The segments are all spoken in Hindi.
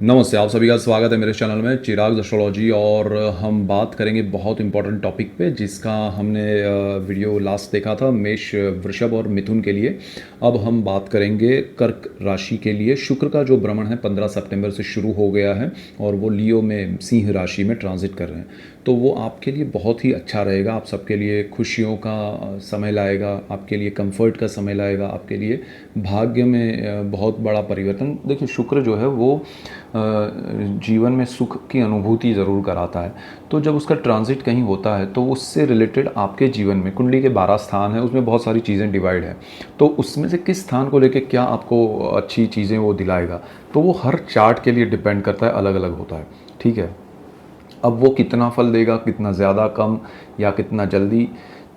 नमस्ते, आप सभी का स्वागत है मेरे चैनल में चिराग एस्ट्रोलॉजी। और हम बात करेंगे बहुत इंपॉर्टेंट टॉपिक पे जिसका हमने वीडियो लास्ट देखा था मेष, वृषभ और मिथुन के लिए। अब हम बात करेंगे कर्क राशि के लिए। शुक्र का जो भ्रमण है 15 सितंबर से शुरू हो गया है और वो लियो में सिंह राशि में ट्रांजिट कर रहे हैं। तो वो आपके लिए बहुत ही अच्छा रहेगा, आप सबके लिए खुशियों का समय लाएगा, आपके लिए कंफर्ट का समय लाएगा, आपके लिए भाग्य में बहुत बड़ा परिवर्तन। देखिए, शुक्र जो है वो जीवन में सुख की अनुभूति ज़रूर कराता है। तो जब उसका ट्रांजिट कहीं होता है तो उससे रिलेटेड आपके जीवन में कुंडली के 12 स्थान हैं, उसमें बहुत सारी चीज़ें डिवाइड हैं। तो उसमें से किस स्थान को लेके क्या आपको अच्छी चीज़ें वो दिलाएगा, तो वो हर चार्ट के लिए डिपेंड करता है, अलग अलग होता है। ठीक है, अब वो कितना फल देगा, कितना ज़्यादा, कम या कितना जल्दी,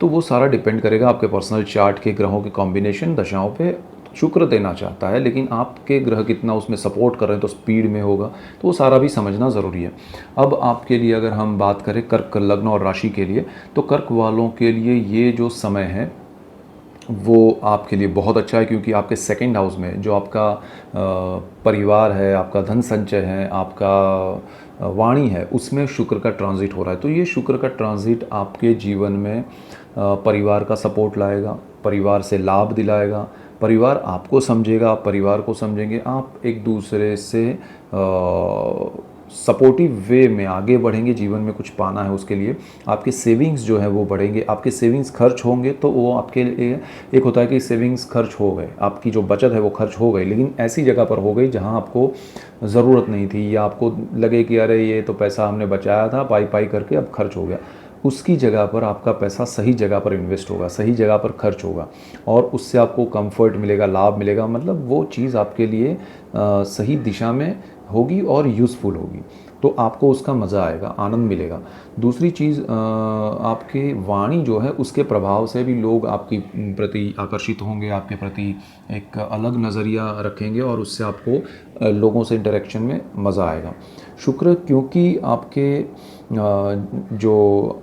तो वो सारा डिपेंड करेगा आपके पर्सनल चार्ट के ग्रहों के कॉम्बिनेशन, दशाओं पे। शुक्र देना चाहता है लेकिन आपके ग्रह कितना उसमें सपोर्ट कर रहे हैं, तो स्पीड में होगा, तो वो सारा भी समझना ज़रूरी है। अब आपके लिए अगर हम बात करें कर्क लग्न और राशि के लिए, तो कर्क वालों के लिए ये जो समय है वो आपके लिए बहुत अच्छा है, क्योंकि आपके सेकंड हाउस में जो आपका परिवार है, आपका धन संचय है, आपका वाणी है, उसमें शुक्र का ट्रांजिट हो रहा है। तो ये शुक्र का ट्रांजिट आपके जीवन में परिवार का सपोर्ट लाएगा, परिवार से लाभ दिलाएगा, परिवार आपको समझेगा, आप परिवार को समझेंगे, आप एक दूसरे से सपोर्टिव वे में आगे बढ़ेंगे। जीवन में कुछ पाना है उसके लिए आपके सेविंग्स जो है वो बढ़ेंगे। आपके सेविंग्स खर्च होंगे तो वो आपके लिए, एक होता है कि सेविंग्स खर्च हो गए, आपकी जो बचत है वो खर्च हो गई, लेकिन ऐसी जगह पर हो गई जहां आपको ज़रूरत नहीं थी, या आपको लगे कि अरे ये तो पैसा हमने बचाया था पाई पाई करके अब खर्च हो गया। उसकी जगह पर आपका पैसा सही जगह पर इन्वेस्ट होगा, सही जगह पर खर्च होगा, और उससे आपको कंफर्ट मिलेगा, लाभ मिलेगा। मतलब वो चीज़ आपके लिए सही दिशा में होगी और यूज़फुल होगी, तो आपको उसका मज़ा आएगा, आनंद मिलेगा। दूसरी चीज़, आपके वाणी जो है उसके प्रभाव से भी लोग आपके प्रति आकर्षित होंगे, आपके प्रति एक अलग नज़रिया रखेंगे, और उससे आपको लोगों से इंटरेक्शन में मज़ा आएगा। शुक्र क्योंकि आपके जो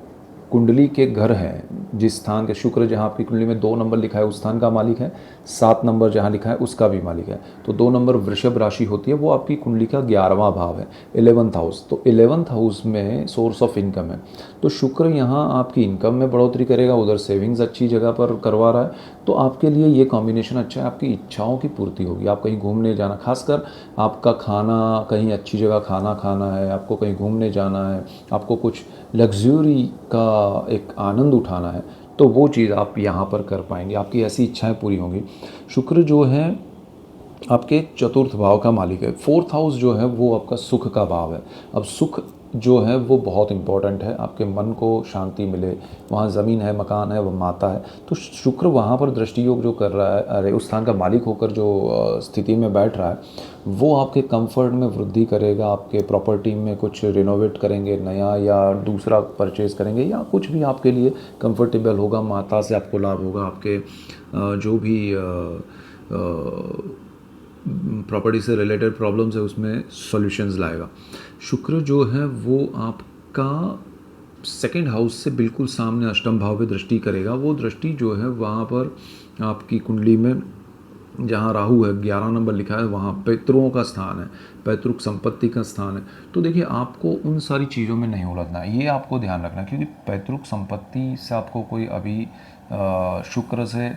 कुंडली के घर हैं, जिस स्थान के शुक्र, जहाँ आपकी कुंडली में 2 नंबर लिखा है उस स्थान का मालिक है, 7 नंबर जहाँ लिखा है उसका भी मालिक है। तो 2 नंबर वृषभ राशि होती है, वो आपकी कुंडली का 11वां भाव है, 11th हाउस। तो 11th हाउस में सोर्स ऑफ इनकम है, तो शुक्र यहाँ आपकी इनकम में बढ़ोतरी करेगा, उधर सेविंग्स अच्छी जगह पर करवा रहा है। तो आपके लिए ये कॉम्बिनेशन अच्छा है, आपकी इच्छाओं की पूर्ति होगी। आप कहीं घूमने जाना, खासकर आपका खाना, कहीं अच्छी जगह खाना खाना है, आपको कहीं घूमने जाना है, आपको कुछ लग्जरी का एक आनंद उठाना है, तो वो चीज़ आप यहाँ पर कर पाएंगे, आपकी ऐसी इच्छाएं पूरी होंगी। शुक्र जो है आपके चतुर्थ भाव का मालिक है। 4th हाउस जो है वो आपका सुख का भाव है। अब सुख जो है वो बहुत इम्पोर्टेंट है, आपके मन को शांति मिले, वहाँ ज़मीन है, मकान है, वह माता है। तो शुक्र वहाँ पर दृष्टि योग जो कर रहा है, अरे उस स्थान का मालिक होकर जो स्थिति में बैठ रहा है, वो आपके कंफर्ट में वृद्धि करेगा, आपके प्रॉपर्टी में कुछ रिनोवेट करेंगे नया, या दूसरा परचेज़ करेंगे, या कुछ भी आपके लिए कंफर्टेबल होगा। माता से आपको लाभ होगा, आपके जो भी प्रॉपर्टी से रिलेटेड प्रॉब्लम्स है उसमें सॉल्यूशंस लाएगा। शुक्र जो है वो आपका सेकंड हाउस से बिल्कुल सामने अष्टम भाव पे दृष्टि करेगा। वो दृष्टि जो है वहाँ पर आपकी कुंडली में जहाँ राहु है, 11 नंबर लिखा है, वहाँ पितरों का स्थान है, पैतृक संपत्ति का स्थान है। तो देखिए, आपको उन सारी चीज़ों में नहीं उलझना है, ये आपको ध्यान रखना है, क्योंकि पैतृक संपत्ति से आपको कोई अभी शुक्र से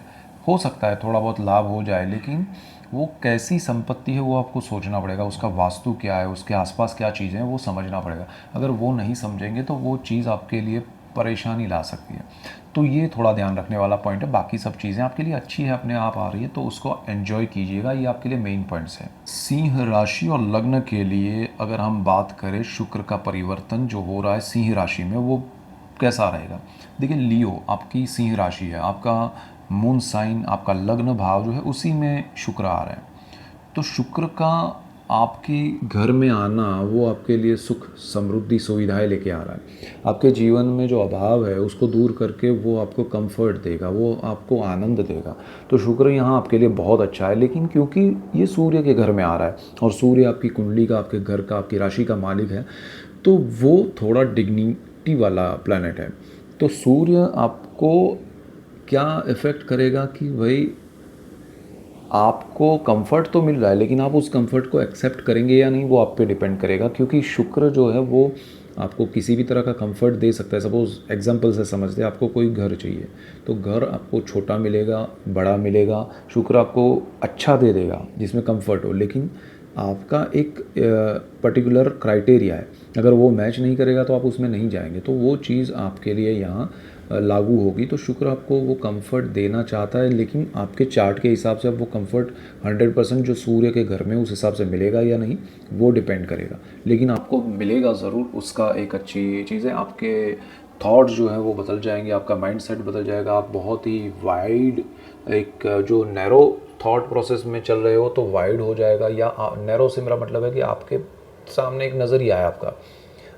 हो सकता है थोड़ा बहुत लाभ हो जाए, लेकिन वो कैसी संपत्ति है वो आपको सोचना पड़ेगा, उसका वास्तु क्या है, उसके आसपास क्या चीज़ें हैं वो समझना पड़ेगा। अगर वो नहीं समझेंगे तो वो चीज़ आपके लिए परेशानी ला सकती है। तो ये थोड़ा ध्यान रखने वाला पॉइंट है। बाकी सब चीज़ें आपके लिए अच्छी है, अपने आप आ रही है, तो उसको एन्जॉय कीजिएगा, ये आपके लिए मेन पॉइंट्स है। सिंह राशि और लग्न के लिए अगर हम बात करें, शुक्र का परिवर्तन जो हो रहा है सिंह राशि में, वो कैसा रहेगा। देखिए, लियो आपकी सिंह राशि है, आपका मून साइन, आपका लग्न भाव जो है उसी में शुक्र आ रहा है। तो शुक्र का आपके घर में आना वो आपके लिए सुख, समृद्धि, सुविधाएं लेके आ रहा है। आपके जीवन में जो अभाव है उसको दूर करके वो आपको कंफर्ट देगा, वो आपको आनंद देगा। तो शुक्र यहाँ आपके लिए बहुत अच्छा है, लेकिन क्योंकि ये सूर्य के घर में आ रहा है, और सूर्य आपकी कुंडली का, आपके घर का, आपकी राशि का मालिक है, तो वो थोड़ा डिग्निटी वाला प्लैनेट है। तो सूर्य आपको क्या इफ़ेक्ट करेगा कि भाई आपको कंफर्ट तो मिल रहा है, लेकिन आप उस कंफर्ट को एक्सेप्ट करेंगे या नहीं वो आप पे डिपेंड करेगा, क्योंकि शुक्र जो है वो आपको किसी भी तरह का कंफर्ट दे सकता है। सपोज़ एग्जांपल से समझते हैं, आपको कोई घर चाहिए, तो घर आपको छोटा मिलेगा, बड़ा मिलेगा, शुक्र आपको अच्छा दे देगा जिसमें कंफर्ट हो, लेकिन आपका एक पर्टिकुलर क्राइटेरिया है, अगर वो मैच नहीं करेगा तो आप उसमें नहीं जाएंगे, तो वो चीज़ आपके लिए यहाँ लागू होगी। तो शुक्र आपको वो कंफर्ट देना चाहता है, लेकिन आपके चार्ट के हिसाब से अब वो कंफर्ट 100% जो सूर्य के घर में उस हिसाब से मिलेगा या नहीं वो डिपेंड करेगा, लेकिन आपको मिलेगा ज़रूर। उसका एक अच्छी चीज़ है, आपके थॉट्स जो हैं वो बदल जाएंगे, आपका माइंडसेट बदल जाएगा, आप बहुत ही वाइड, एक जो नैरो थॉट प्रोसेस में चल रहे हो तो वाइड हो जाएगा, या नैरो से मेरा मतलब है कि आपके सामने एक नज़रिया है आपका,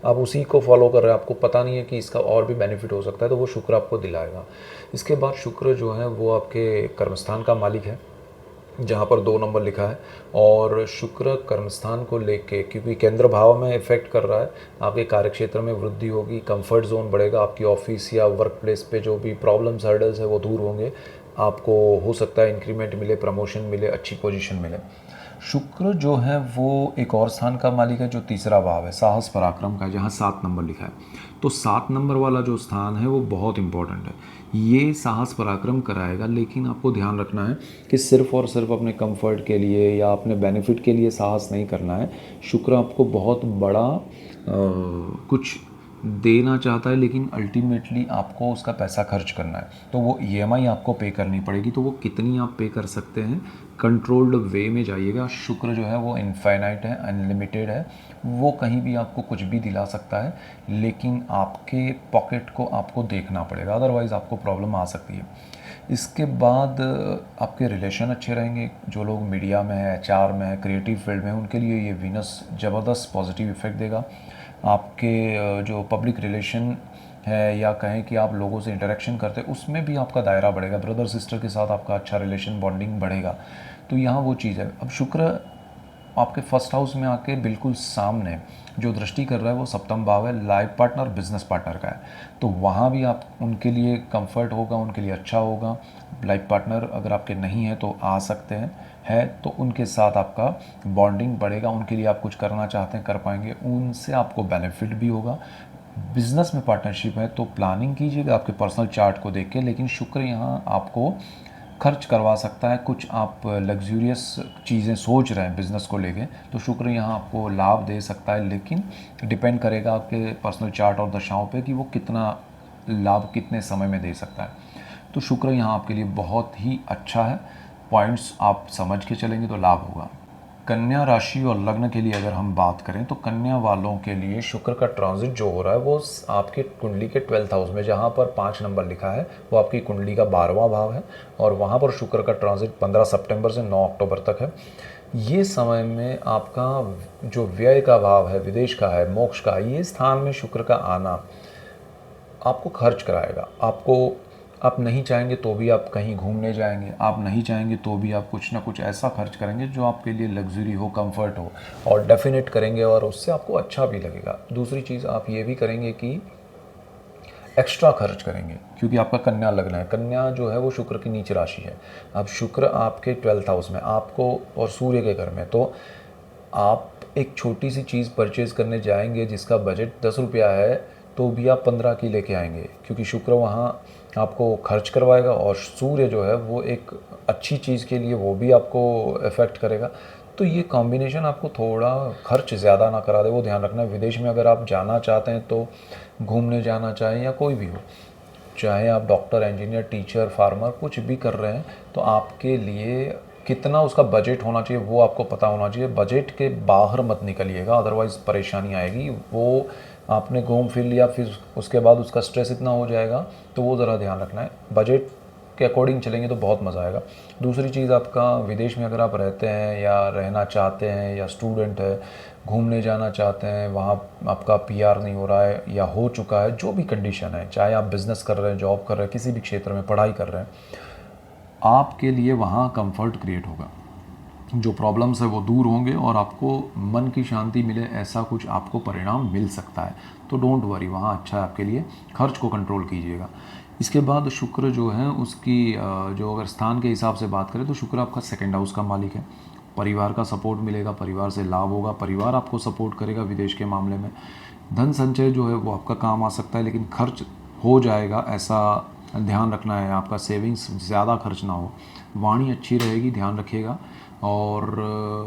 आप उसी को फॉलो कर रहे हैं, आपको पता नहीं है कि इसका और भी बेनिफिट हो सकता है, तो वो शुक्र आपको दिलाएगा। इसके बाद शुक्र जो है वो आपके कर्मस्थान का मालिक है, जहाँ पर 2 नंबर लिखा है, और शुक्र कर्मस्थान को लेके क्योंकि केंद्र भाव में इफेक्ट कर रहा है, आपके कार्यक्षेत्र में वृद्धि होगी, कंफर्ट जोन बढ़ेगा, आपकी ऑफिस या वर्क प्लेस पे जो भी प्रॉब्लम्स हर्डल्स है वो दूर होंगे, आपको हो सकता है इंक्रीमेंट मिले, प्रमोशन मिले, अच्छी पोजीशन मिले। शुक्र जो है वो एक और स्थान का मालिक है जो तीसरा भाव है, साहस पराक्रम का, जहाँ 7 नंबर लिखा है। तो 7 नंबर वाला जो स्थान है वो बहुत इंपॉर्टेंट है, ये साहस पराक्रम कराएगा, लेकिन आपको ध्यान रखना है कि सिर्फ और सिर्फ अपने कंफर्ट के लिए या अपने बेनिफिट के लिए साहस नहीं करना है। शुक्र आपको बहुत बड़ा कुछ देना चाहता है, लेकिन अल्टीमेटली आपको उसका पैसा खर्च करना है, तो वो ईएमआई आपको पे करनी पड़ेगी। तो वो कितनी आप पे कर सकते हैं, कंट्रोल्ड वे में जाइएगा। शुक्र जो है वो इनफाइनाइट है, अनलिमिटेड है, वो कहीं भी आपको कुछ भी दिला सकता है, लेकिन आपके पॉकेट को आपको देखना पड़ेगा, अदरवाइज़ आपको प्रॉब्लम आ सकती है। इसके बाद आपके रिलेशन अच्छे रहेंगे, जो लोग मीडिया में है, एचआर में है, क्रिएटिव फील्ड में है, उनके लिए ये वीनस ज़बरदस्त पॉजिटिव इफेक्ट देगा। आपके जो पब्लिक रिलेशन है, या कहें कि आप लोगों से इंटरेक्शन करते हैं, उसमें भी आपका दायरा बढ़ेगा, ब्रदर सिस्टर के साथ आपका अच्छा रिलेशन बॉन्डिंग बढ़ेगा। तो यहाँ वो चीज़ है। अब शुक्र आपके फर्स्ट हाउस में आके बिल्कुल सामने जो दृष्टि कर रहा है वो सप्तम भाव है, लाइफ पार्टनर, बिजनेस पार्टनर का है, तो वहाँ भी आप उनके लिए कंफर्ट होगा, उनके लिए अच्छा होगा। लाइफ पार्टनर अगर आपके नहीं है तो आ सकते हैं, है तो उनके साथ आपका बॉन्डिंग बढ़ेगा, उनके लिए आप कुछ करना चाहते हैं कर पाएंगे, उनसे आपको बेनिफिट भी होगा। बिजनेस में पार्टनरशिप है तो प्लानिंग कीजिएगा आपके पर्सनल चार्ट को देख के, लेकिन शुक्र यहाँ आपको खर्च करवा सकता है, कुछ आप लग्जूरियस चीज़ें सोच रहे हैं बिज़नेस को लेके, तो शुक्र यहाँ आपको लाभ दे सकता है, लेकिन डिपेंड करेगा आपके पर्सनल चार्ट और दशाओं पे कि वो कितना लाभ कितने समय में दे सकता है। तो शुक्र यहाँ आपके लिए बहुत ही अच्छा है, पॉइंट्स आप समझ के चलेंगे तो लाभ होगा। कन्या राशि और लग्न के लिए अगर हम बात करें तो कन्या वालों के लिए शुक्र का ट्रांजिट जो हो रहा है वो आपकी कुंडली के 12th हाउस में, जहाँ पर 5 नंबर लिखा है वो आपकी कुंडली का 12वां भाव है, और वहाँ पर शुक्र का ट्रांजिट 15 सितंबर से 9 अक्टूबर तक है। ये समय में आपका जो व्यय का भाव है, विदेश का है, मोक्ष का, ये स्थान में शुक्र का आना आपको खर्च कराएगा। आप नहीं चाहेंगे तो भी आप कहीं घूमने जाएंगे, आप नहीं चाहेंगे तो भी आप कुछ ना कुछ ऐसा खर्च करेंगे जो आपके लिए लग्जरी हो, कंफर्ट हो, और डेफिनेट करेंगे, और उससे आपको अच्छा भी लगेगा। दूसरी चीज़ आप ये भी करेंगे कि एक्स्ट्रा खर्च करेंगे, क्योंकि आपका कन्या लग्न है, कन्या जो है वो शुक्र की नीच राशि है। अब शुक्र आपके 12th हाउस में आपको और सूर्य के घर में, तो आप एक छोटी सी चीज़ परचेज करने जाएंगे जिसका बजट 10 रुपया है, तो भी आप 15 की लेके आएंगे, क्योंकि शुक्र वहाँ आपको खर्च करवाएगा, और सूर्य जो है वो एक अच्छी चीज़ के लिए वो भी आपको इफ़ेक्ट करेगा। तो ये कॉम्बिनेशन आपको थोड़ा खर्च ज़्यादा ना करा दे, वो ध्यान रखना है। विदेश में अगर आप जाना चाहते हैं तो घूमने जाना चाहें या कोई भी हो, चाहे आप डॉक्टर, इंजीनियर, टीचर, फार्मर कुछ भी कर रहे हैं, तो आपके लिए कितना उसका बजट होना चाहिए वो आपको पता होना चाहिए। बजट के बाहर मत निकलिएगा, अदरवाइज़ परेशानी आएगी। वो आपने घूम फिर लिया, फिर उसके बाद उसका स्ट्रेस इतना हो जाएगा, तो वो ज़रा ध्यान रखना है। बजट के अकॉर्डिंग चलेंगे तो बहुत मज़ा आएगा। दूसरी चीज़, आपका विदेश में अगर आप रहते हैं या रहना चाहते हैं, या स्टूडेंट है, घूमने जाना चाहते हैं, वहाँ आपका पीआर नहीं हो रहा है या हो चुका है, जो भी कंडीशन है, चाहे आप बिज़नेस कर रहे हैं, जॉब कर रहे हैं, किसी भी क्षेत्र में पढ़ाई कर रहे हैं, आपके लिए वहाँ कंफर्ट क्रिएट होगा, जो प्रॉब्लम्स है वो दूर होंगे और आपको मन की शांति मिले, ऐसा कुछ आपको परिणाम मिल सकता है। तो डोंट वरी, वहाँ अच्छा है आपके लिए, खर्च को कंट्रोल कीजिएगा। इसके बाद शुक्र जो है उसकी जो अगर स्थान के हिसाब से बात करें तो शुक्र आपका सेकंड हाउस का मालिक है। परिवार का सपोर्ट मिलेगा, परिवार से लाभ होगा, परिवार आपको सपोर्ट करेगा विदेश के मामले में। धन संचय जो है वो आपका काम आ सकता है, लेकिन खर्च हो जाएगा, ऐसा ध्यान रखना है। आपका सेविंग्स ज़्यादा खर्च ना हो। वाणी अच्छी रहेगी, ध्यान रखिएगा। और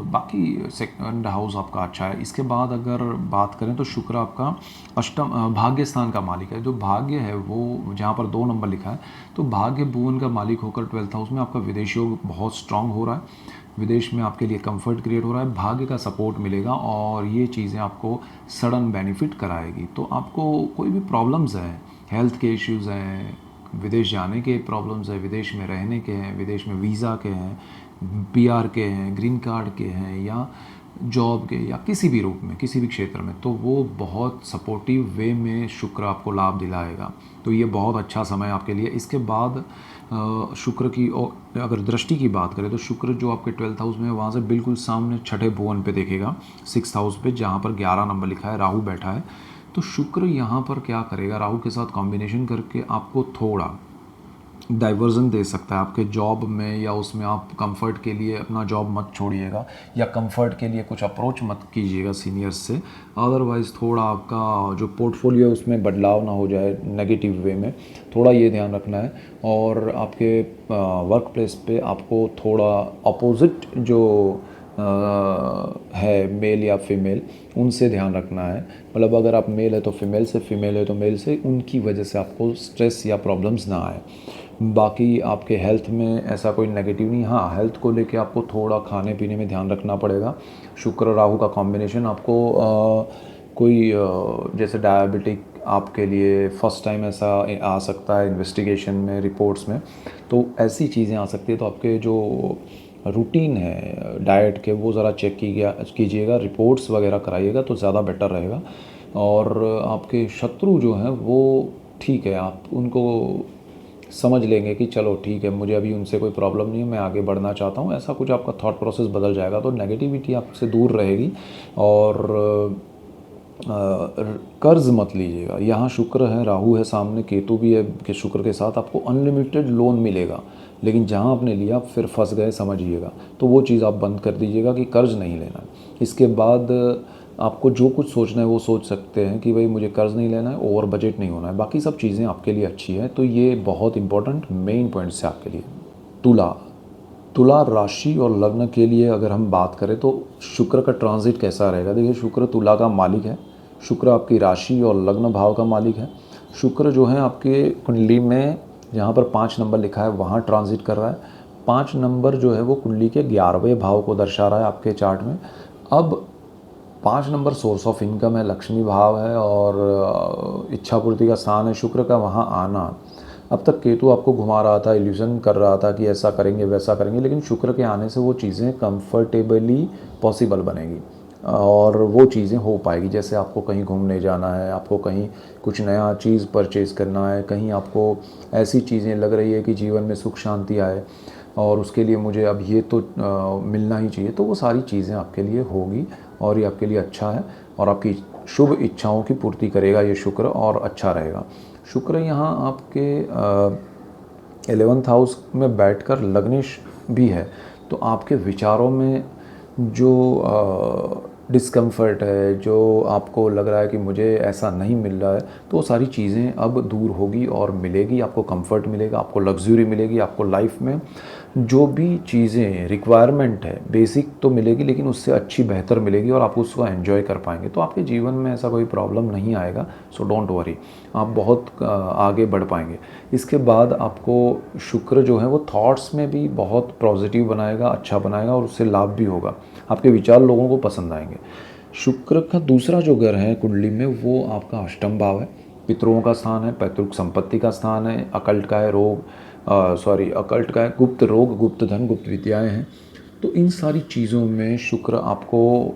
बाकी सेकंड हाउस आपका अच्छा है। इसके बाद अगर बात करें तो शुक्र आपका अष्टम भाग्य स्थान का मालिक है। जो भाग्य है वो जहाँ पर 2 नंबर लिखा है, तो भाग्य भुवन का मालिक होकर 12th हाउस में आपका विदेश योग बहुत स्ट्रांग हो रहा है। विदेश में आपके लिए कंफर्ट क्रिएट हो रहा है, भाग्य का सपोर्ट मिलेगा और ये चीज़ें आपको सडन बेनिफिट कराएगी। तो आपको कोई भी प्रॉब्लम्स हैं, हेल्थ के इश्यूज़ हैं, विदेश जाने के प्रॉब्लम्स हैं, विदेश में रहने के हैं, विदेश में वीज़ा के हैं, पीआर के हैं, ग्रीन कार्ड के हैं, या जॉब के, या किसी भी रूप में, किसी भी क्षेत्र में, तो वो बहुत सपोर्टिव वे में शुक्र आपको लाभ दिलाएगा। तो ये बहुत अच्छा समय आपके लिए। इसके बाद शुक्र की अगर दृष्टि की बात करें तो शुक्र जो आपके 12th हाउस में है वहाँ से बिल्कुल सामने छठे भुवन पे देखेगा, 6th हाउस पे, जहाँ पर 11 नंबर लिखा है, राहु बैठा है। तो शुक्र यहाँ पर क्या करेगा, राहु के साथ कॉम्बिनेशन करके आपको थोड़ा डाइवर्जन दे सकता है आपके जॉब में, या उसमें आप कंफर्ट के लिए अपना जॉब मत छोड़िएगा, या कंफर्ट के लिए कुछ अप्रोच मत कीजिएगा सीनियर्स से। अदरवाइज़ थोड़ा आपका जो पोर्टफोलियो है उसमें बदलाव ना हो जाए नेगेटिव वे में, थोड़ा ये ध्यान रखना है। और आपके वर्क प्लेस पे आपको थोड़ा अपोजिट जो है, मेल या फीमेल, उनसे ध्यान रखना है। मतलब अगर आप मेल है तो फीमेल से, फीमेल है तो मेल से, उनकी वजह से आपको स्ट्रेस या प्रॉब्लम्स ना आए। बाकी आपके हेल्थ में ऐसा कोई नेगेटिव नहीं। हाँ, हेल्थ को लेके आपको थोड़ा खाने पीने में ध्यान रखना पड़ेगा। शुक्र राहु का कॉम्बिनेशन आपको कोई जैसे डायबिटिक आपके लिए फर्स्ट टाइम ऐसा आ सकता है इन्वेस्टिगेशन में, रिपोर्ट्स में, तो ऐसी चीज़ें आ सकती है। तो आपके जो रूटीन है डाइट के वो ज़रा चेक कीजिएगा, रिपोर्ट्स वगैरह कराइएगा तो ज़्यादा बेटर रहेगा। और आपके शत्रु जो हैं वो ठीक है, आप उनको समझ लेंगे कि चलो ठीक है, मुझे अभी उनसे कोई प्रॉब्लम नहीं है, मैं आगे बढ़ना चाहता हूँ, ऐसा कुछ आपका थॉट प्रोसेस बदल जाएगा। तो नेगेटिविटी आपसे दूर रहेगी। और कर्ज मत लीजिएगा। यहाँ शुक्र है, राहु है सामने, केतु भी है कि शुक्र के साथ आपको अनलिमिटेड लोन मिलेगा, लेकिन जहाँ आपने लिया फिर फंस गए समझिएगा। तो वो चीज़ आप बंद कर दीजिएगा कि कर्ज नहीं लेना है। इसके बाद आपको जो कुछ सोचना है वो सोच सकते हैं कि भाई मुझे कर्ज नहीं लेना है, ओवर बजट नहीं होना है, बाकी सब चीज़ें आपके लिए अच्छी है। तो ये बहुत इंपॉर्टेंट मेन पॉइंट्स है आपके लिए। तुला तुला राशि और लग्न के लिए अगर हम बात करें तो शुक्र का ट्रांजिट कैसा रहेगा। देखिए, शुक्र तुला का मालिक है, शुक्र आपकी राशि और लग्न भाव का मालिक है। शुक्र जो है आपके कुंडली में जहाँ पर 5 नंबर लिखा है वहाँ ट्रांजिट कर रहा है। 5 नंबर जो है वो कुंडली के 11वें भाव को दर्शा रहा है आपके चार्ट में। अब 5 नंबर सोर्स ऑफ इनकम है, लक्ष्मी भाव है और इच्छा पूर्ति का स्थान है। शुक्र का वहाँ आना, अब तक केतु आपको घुमा रहा था, इल्यूजन कर रहा था कि ऐसा करेंगे वैसा करेंगे, लेकिन शुक्र के आने से वो चीज़ें कंफर्टेबली पॉसिबल बनेगी और वो चीज़ें हो पाएगी। जैसे आपको कहीं घूमने जाना है, आपको कहीं कुछ नया चीज़ परचेज़ करना है, कहीं आपको ऐसी चीज़ें लग रही है कि जीवन में सुख शांति आए और उसके लिए मुझे अब ये तो मिलना ही चाहिए, तो वो सारी चीज़ें आपके लिए होगी और ये आपके लिए अच्छा है और आपकी शुभ इच्छाओं की पूर्ति करेगा ये शुक्र, और अच्छा रहेगा। शुक्र यहाँ आपके 11th हाउस में बैठकर लग्नेश भी है, तो आपके विचारों में जो डिस्कम्फर्ट है, जो आपको लग रहा है कि मुझे ऐसा नहीं मिल रहा है, तो वो सारी चीज़ें अब दूर होगी और मिलेगी। आपको कंफर्ट मिलेगा, आपको लग्जरी मिलेगी, आपको लाइफ में जो भी चीज़ें रिक्वायरमेंट है बेसिक तो मिलेगी, लेकिन उससे अच्छी बेहतर मिलेगी और आप उसको एंजॉय कर पाएंगे। तो आपके जीवन में ऐसा कोई प्रॉब्लम नहीं आएगा। सो डोंट वरी, आप बहुत आगे बढ़ पाएंगे। इसके बाद आपको शुक्र जो है वो थॉट्स में भी बहुत पॉजिटिव बनाएगा, अच्छा बनाएगा और उससे लाभ भी होगा। आपके विचार लोगों को पसंद आएंगे। शुक्र का दूसरा जो घर है कुंडली में वो आपका अष्टम भाव है, पितरों का स्थान है, पैतृक संपत्ति का स्थान है, अकल्ट का है, अकल्ट का है, गुप्त रोग, गुप्त धन, गुप्त विद्याएं हैं। तो इन सारी चीज़ों में शुक्र आपको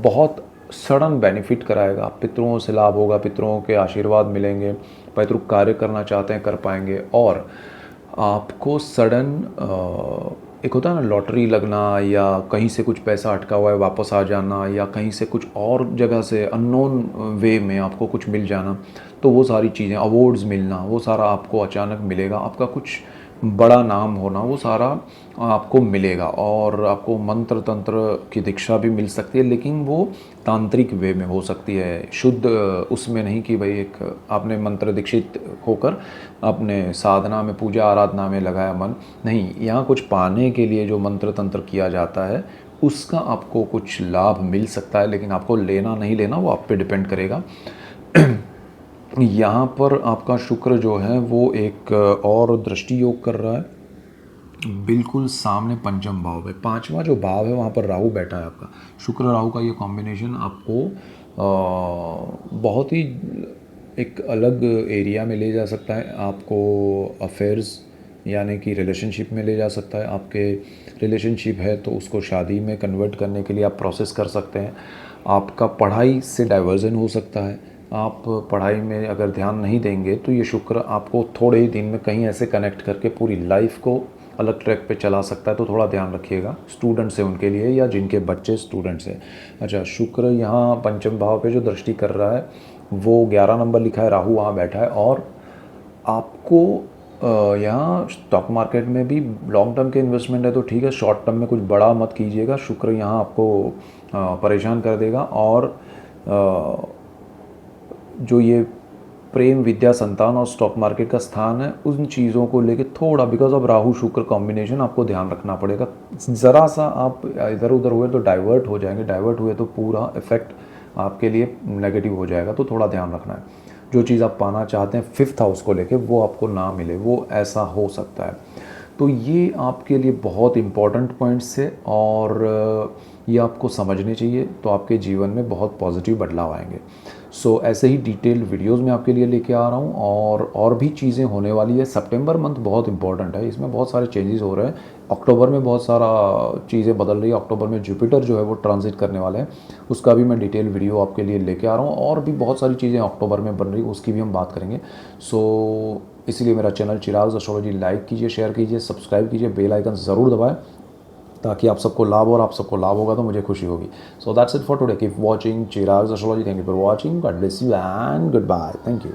बहुत सडन बेनिफिट कराएगा। पितरों से लाभ होगा, पितरों के आशीर्वाद मिलेंगे, पैतृक कार्य करना चाहते हैं कर पाएंगे, और आपको सडन एक होता है ना लॉटरी लगना, या कहीं से कुछ पैसा अटका हुआ है वापस आ जाना, या कहीं से कुछ और जगह से अननोन वे में आपको कुछ मिल जाना, तो तो वो सारी चीज़ें, अवार्ड्स मिलना, वो सारा आपको अचानक मिलेगा। आपका कुछ बड़ा नाम होना, वो सारा आपको मिलेगा। और आपको मंत्र तंत्र की दीक्षा भी मिल सकती है, लेकिन वो तांत्रिक वे में हो सकती है, शुद्ध उसमें नहीं कि भाई एक आपने मंत्र दीक्षित होकर अपने साधना में, पूजा आराधना में लगाया मन। नहीं, यहाँ कुछ पाने के लिए जो मंत्र तंत्र किया जाता है उसका आपको कुछ लाभ मिल सकता है, लेकिन आपको लेना नहीं लेना वो आप पे डिपेंड करेगा। यहाँ पर आपका शुक्र जो है वो एक और दृष्टि योग कर रहा है बिल्कुल सामने पंचम भाव में। पांचवा जो भाव है वहाँ पर राहु बैठा है आपका। शुक्र राहु का ये कॉम्बिनेशन आपको बहुत ही एक अलग एरिया में ले जा सकता है। आपको अफेयर्स यानी कि रिलेशनशिप में ले जा सकता है। आपके रिलेशनशिप है तो उसको शादी में कन्वर्ट करने के लिए आप प्रोसेस कर सकते हैं। आपका पढ़ाई से डाइवर्जन हो सकता है। आप पढ़ाई में अगर ध्यान नहीं देंगे तो ये शुक्र आपको थोड़े ही दिन में कहीं ऐसे कनेक्ट करके पूरी लाइफ को अलग ट्रैक पे चला सकता है, तो थोड़ा ध्यान रखिएगा स्टूडेंट्स हैं उनके लिए, या जिनके बच्चे स्टूडेंट्स हैं। अच्छा, शुक्र यहाँ पंचम भाव पे जो दृष्टि कर रहा है वो 11 नंबर लिखा है, राहु वहाँ बैठा है। और आपको यहाँ स्टॉक मार्केट में भी लॉन्ग टर्म के इन्वेस्टमेंट है तो ठीक है, शॉर्ट टर्म में कुछ बड़ा मत कीजिएगा। शुक्र यहाँ आपको परेशान कर देगा। और जो ये प्रेम, विद्या, संतान और स्टॉक मार्केट का स्थान है, उन चीज़ों को लेके थोड़ा बिकॉज ऑफ राहु शुक्र कॉम्बिनेशन आपको ध्यान रखना पड़ेगा। ज़रा सा आप इधर उधर हुए तो डाइवर्ट हो जाएंगे, डाइवर्ट हुए तो पूरा इफेक्ट आपके लिए नेगेटिव हो जाएगा, तो थोड़ा ध्यान रखना है। जो चीज़ आप पाना चाहते हैं 5th हाउस को लेके वो आपको ना मिले, वो ऐसा हो सकता है। तो ये आपके लिए बहुत इम्पॉर्टेंट पॉइंट्स है और ये आपको समझने चाहिए, तो आपके जीवन में बहुत पॉजिटिव बदलाव आएंगे। सो ऐसे ही डिटेल्ड वीडियोस मैं आपके लिए लेके आ रहा हूँ और भी चीज़ें होने वाली है। सितंबर मंथ बहुत इंपॉर्टेंट है, इसमें बहुत सारे चेंजेस हो रहे हैं। अक्टूबर में बहुत सारा चीज़ें बदल रही है। अक्टूबर में जुपिटर जो है वो ट्रांजिट करने वाले हैं, उसका भी मैं डिटेल वीडियो आपके लिए लेके आ रहा हूँ। और भी बहुत सारी चीज़ें अक्टूबर में बन रही है, उसकी भी हम बात करेंगे। सो इसीलिए मेरा चैनल चिराग एस्ट्रोलॉजी लाइक कीजिए, शेयर कीजिए, सब्सक्राइब कीजिए, बेल आइकन ज़रूर दबाएं ताकि आप सबको लाभ, और आप सबको लाभ होगा तो मुझे खुशी होगी। So that's it for today. Keep watching Chirag astrology. Thank you for watching. God bless you and goodbye. Thank you.